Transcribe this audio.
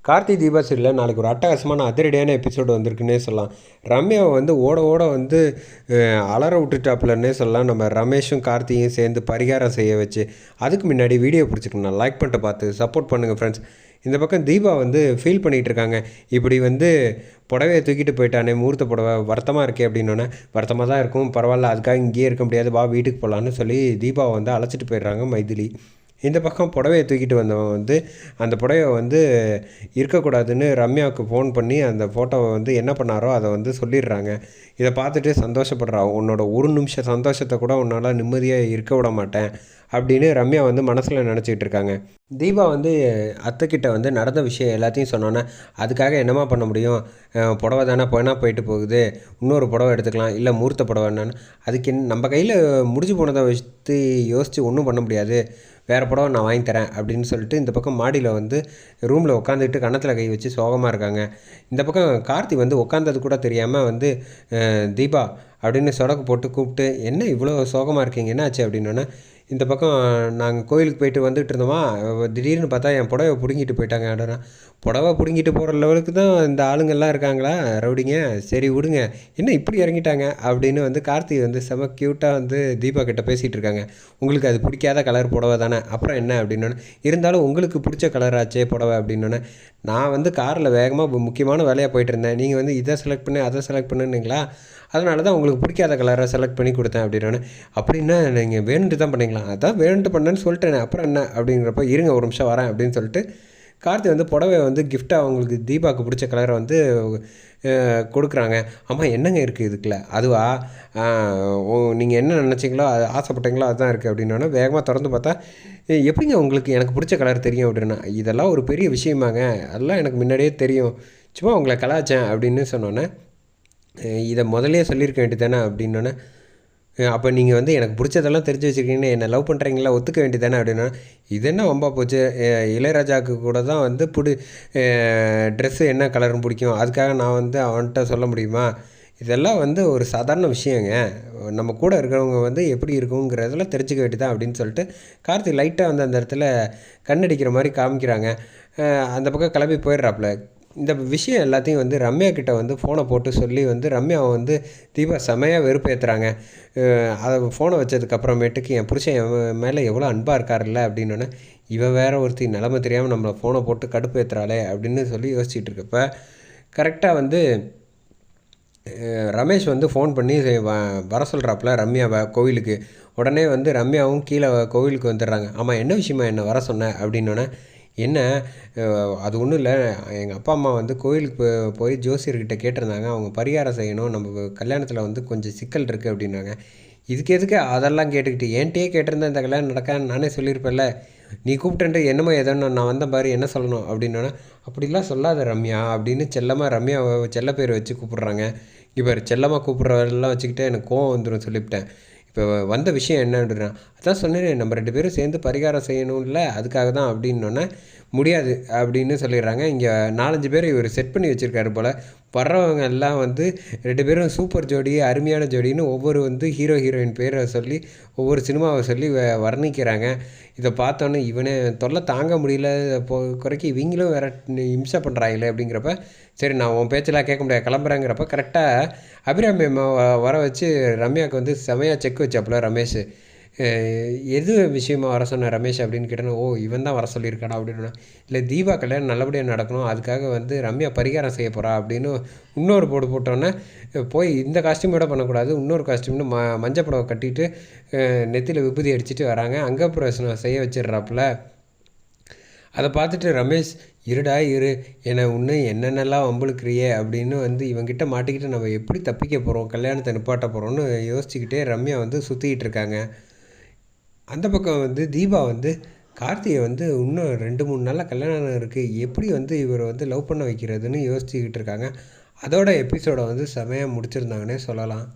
கார்த்தி தீபா சீரியலில் நாளைக்கு ஒரு அட்டகாசமான அதிரடியான எபிசோடு வந்திருக்குன்னே சொல்லலாம். ரம்யாவை வந்து ஓட ஓட வந்து அலற விட்டுட்டாப்புலன்னே சொல்லலாம். நம்ம ரமேஷும் கார்த்தியும் சேர்ந்து பரிகாரம் செய்ய வச்சு, அதுக்கு முன்னாடி வீடியோ பிடிச்சிக்கணும், லைக் பண்ணிட்டு பார்த்து சப்போர்ட் பண்ணுங்கள் ஃப்ரெண்ட்ஸ். இந்த பக்கம் தீபா வந்து ஃபீல் பண்ணிகிட்டு இருக்காங்க. இப்படி வந்து புடவையை தூக்கிட்டு போயிட்டானே, முகூர்த்த புடவை வருத்தமாக இருக்கே அப்படின்னோடனே, வருத்தமாக தான் இருக்கும், பரவாயில்ல, அதுக்காக இங்கேயே இருக்க முடியாது, வா வீட்டுக்கு போகலான்னு சொல்லி தீபாவை வந்து அழைச்சிட்டு போயிடுறாங்க மைதிலி. இந்த பக்கம் புடவையை தூக்கிட்டு வந்தவன் வந்து அந்த புடவை வந்து இருக்கக்கூடாதுன்னு ரம்யாவுக்கு ஃபோன் பண்ணி அந்த ஃபோட்டோவை வந்து என்ன பண்ணாரோ அதை வந்து சொல்லிடுறாங்க. இதை பார்த்துட்டு சந்தோஷப்படுறா, உன்னோட ஒரு நிமிஷம் சந்தோஷத்தை கூட உன்னால் நிம்மதியாக இருக்க விட மாட்டேன் அப்படின்னு ரம்யா வந்து மனசில் நினச்சிக்கிட்டு இருக்காங்க. தீபா வந்து அத்தைக்கிட்ட வந்து நடந்த விஷயம் எல்லாத்தையும் சொன்னோன்னே, அதுக்காக என்னமா பண்ண முடியும், புடவை தானே போயிட்டு போகுது, இன்னொரு புடவை எடுத்துக்கலாம், இல்லை முகூர்த்த புடவை என்னன்னு, அதுக்கு நம்ம கையில் முடிஞ்சு போனதை வச்சு யோசித்து ஒன்றும் பண்ண முடியாது, வேறு புடவை நான் வாங்கி தரேன் அப்படின்னு சொல்லிட்டு இந்த பக்கம் மாடியில் வந்து ரூமில் உட்காந்துட்டு கன்னத்தில் கை வச்சு சோகமாக இருக்காங்க. இந்த பக்கம் கார்த்தி வந்து உட்காந்தது கூட தெரியாமல் வந்து தீபா அப்படின்னு சொடக்கு போட்டு கூப்பிட்டு, என்ன இவ்வளோ சோகமாக இருக்கீங்க, என்ன ஆச்சு அப்படின்னோன்னே, இந்த பக்கம் நாங்கள் கோயிலுக்கு போயிட்டு வந்துட்டு இருந்தோமா, திடீர்னு பார்த்தா என் புடவை பிடுங்கிட்டு போயிட்டாங்க அப்படின்னா, புடவை பிடுங்கிட்டு போகிற லெவலுக்கு தான் இந்த ஆளுங்கள்லாம் இருக்காங்களா ரவுடிங்க, சரி விடுங்க, என்ன இப்படி இறங்கிட்டாங்க அப்படின்னு வந்து கார்த்தி வந்து செம க்யூட்டாக வந்து தீபா கிட்ட பேசிகிட்டு இருக்காங்க. உங்களுக்கு அது பிடிக்காத கலர் புடவை தானே, அப்புறம் என்ன அப்படின்னோடனே, இருந்தாலும் உங்களுக்கு பிடிச்ச கலர் ஆச்சே புடவை அப்படின்னோடனே, நான் வந்து காரில் வேகமாக முக்கியமான வேலையாக போயிட்டு இருந்தேன், நீங்கள் வந்து இதை செலக்ட் பண்ணி அதை செலக்ட் பண்ணுன்னீங்களா, அதனால தான் உங்களுக்கு பிடிக்காத கலரை செலக்ட் பண்ணி கொடுத்தேன் அப்படின்னோடனே, அப்படின்னா நீங்கள் வேணுன்ட்டு தான் பண்ணீங்களா, அதான் வேணுன்ட்டு பண்ணேன்னு சொல்லிட்டேனே, அப்புறம் என்ன அப்படிங்கிறப்ப, இருங்க ஒரு நிமிஷம் வரேன் அப்படின்னு சொல்லிட்டு கார்த்தி வந்து புடவை வந்து கிஃப்டாக அவங்களுக்கு தீபாவுக்கு பிடிச்ச கலரை வந்து கொடுக்குறாங்க. ஆமாம், என்னங்க இருக்குது இதுக்குள்ள, அதுவா, நீங்கள் என்ன நினச்சிங்களோ அது ஆசைப்பட்டீங்களோ அதுதான் இருக்குது அப்படின்னோடனே வேகமாக திறந்து பார்த்தா, எப்படிங்க உங்களுக்கு எனக்கு பிடிச்ச கலர் தெரியும் அப்படின்னா, இதெல்லாம் ஒரு பெரிய விஷயமாங்க, அதெல்லாம் எனக்கு முன்னாடியே தெரியும், சும்மா உங்களை கலாய்ச்சேன் அப்படின்னு சொன்னோன்னே, இதை முதல்லையே சொல்லியிருக்க வேண்டியது தானே அப்படின்னோடனே, அப்போ நீங்கள் வந்து எனக்கு பிடிச்சதெல்லாம் தெரிஞ்சு வச்சுருக்கீங்கன்னு என்ன லவ் பண்ணுறீங்களா, ஒத்துக்க வேண்டியது தானே அப்படின்னா, இது என்ன வம்பா போச்சு, இளையராஜாவுக்கு கூட தான் வந்து ட்ரெஸ்ஸு என்ன கலர்னு பிடிக்கும், அதுக்காக நான் வந்து அவன்கிட்ட சொல்ல முடியுமா, இதெல்லாம் வந்து ஒரு சாதாரண விஷயங்க, நம்ம கூட இருக்கிறவங்க வந்து எப்படி இருக்குங்கிறதெல்லாம் தெரிஞ்சுக்க வேண்டியதான் அப்படின்னு சொல்லிட்டு கார்த்திக் லைட்டாக வந்து அந்த இடத்துல கண்ணடிக்கிற மாதிரி காமிக்கிறாங்க. அந்த பக்கம் கிளம்பி போயிடுறாப்புல. இந்த விஷயம் எல்லாத்தையும் வந்து ரம்யா கிட்ட வந்து ஃபோனை போட்டு சொல்லி வந்து ரம்யாவை வந்து தீபா செமையாக வெறுப்பேற்றுறாங்க. அதை ஃபோனை வச்சதுக்கப்புறமேட்டுக்கு என் புருஷன் என் மேலே எவ்வளோ அன்பாக இருக்கார்ல அப்படின்னோடனே, இவன் வேற ஒருத்தி நிலமை தெரியாமல் நம்மளை ஃபோனை போட்டு கடுப்பேற்றுறாளே அப்படின்னு சொல்லி யோசிச்சுட்டு இருக்கப்ப, கரெக்டாக வந்து ரமேஷ் வந்து ஃபோன் பண்ணி வர சொல்கிறாப்புல ரம்யாவை கோவிலுக்கு. உடனே வந்து ரம்யாவும் கீழே கோவிலுக்கு வந்துடுறாங்க. ஆமாம், என்ன விஷயமா என்ன வர சொன்னேன் அப்படின்னோடனே, என்ன, அது ஒன்றும் இல்லை, எங்கள் அப்பா அம்மா வந்து கோயிலுக்கு போய் ஜோசியர்கிட்ட கேட்டிருந்தாங்க, அவங்க பரிகாரம் செய்யணும், நம்ம கல்யாணத்தில் வந்து கொஞ்சம் சிக்கல் இருக்குது அப்படின்னாங்க. இதுக்கு எதுக்கு அதெல்லாம் கேட்டுக்கிட்டு, என்கிட்டயே கேட்டிருந்தேன் இந்த கல்யாணம் நடக்கான்னு நானே சொல்லியிருப்பேன்ல, நீ கூப்பிட்டுன்ட்டு என்னமோ ஏதோன்னு நான் வந்தேன் பாரு, என்ன சொல்லணும் அப்படின்னோடனே, அப்படிலாம் சொல்லாத ரம்யா அப்படின்னு செல்லமாக ரம்யா செல்ல பேர் வச்சு கூப்பிட்றாங்க. இப்போ செல்லமாக கூப்பிட்றவெல்லாம் வச்சுக்கிட்டே எனக்கு கோவம் வந்துடும் சொல்லிவிட்டேன். இப்போ வந்த விஷயம் என்ன அப்படின்னா, அதான் சொன்னேன், நம்ம 2 பேரும் சேர்ந்து பரிகாரம் செய்யணும்ல, அதுக்காக தான் அப்படின்னோடனே, முடியாது அப்படின்னு சொல்லிடுறாங்க. இங்கே 4, 5 பேர் இவர் செட் பண்ணி வச்சுருக்காரு போல். வர்றவங்க எல்லாம் வந்து 2 பேரும் சூப்பர் ஜோடி, அருமையான ஜோடின்னு ஒவ்வொரு வந்து ஹீரோ ஹீரோயின் பேரை சொல்லி ஒவ்வொரு சினிமாவை சொல்லி வர்ணிக்கிறாங்க. இதை பார்த்தோன்னே இவனை தொல்லை தாங்க முடியல, குறைக்கி இவங்களும் வேற இம்சை பண்ணுறாங்களே அப்படிங்கிறப்ப, சரி நான் உன் பேச்செல்லாம் கேட்க முடியாது கிளம்புறேங்கிறப்ப, கரெக்டாக அபிராமி அம்மா வர வச்சு ரம்யாவுக்கு வந்து செமையாக செக் வச்சாப்புல ரமேஷ். எது விஷயமா வர சொன்ன ரமேஷ் அப்படின்னு கேட்டேன்னா, ஓ இவன் தான் வர சொல்லியிருக்கானா அப்படின்னு. இல்லை, தீபா கல்யாணம் நல்லபடியாக நடக்கணும், அதுக்காக வந்து ரம்யா பரிகாரம் செய்ய போகிறா அப்படின்னு இன்னொரு போடு போட்டோன்னே, போய் இந்த காஸ்டியூமோட பண்ணக்கூடாது, இன்னொரு காஸ்டியூம்னு மஞ்சள் புடவை கட்டிட்டு நெத்தியில் விபூதி அடிச்சுட்டு வராங்க, அங்கப்பிரவேசனம் செய்ய வச்சிடுறாப்புல. அதை பார்த்துட்டு ரமேஷ், இருடா இரு, என்னை இன்னும் என்னென்னலாம் வம்புழுக்கிறியே அப்படின்னு வந்து இவங்கிட்ட மாட்டிக்கிட்டு நம்ம எப்படி தப்பிக்க போகிறோம், கல்யாணத்தை நிப்பாட்ட போகிறோன்னு யோசிச்சுக்கிட்டே ரம்யா வந்து சுற்றிக்கிட்டு இருக்காங்க. அந்த பக்கம் வந்து தீபா வந்து கார்த்திகை வந்து இன்னும் 2, 3 நாளில் கல்யாணம் இருக்குது, எப்படி வந்து இவரை வந்து லவ் பண்ண வைக்கிறதுன்னு யோசிச்சுக்கிட்டு இருக்காங்க. அதோட எபிசோடை வந்து செமையாக முடிச்சிருந்தாங்கன்னே சொல்லலாம்.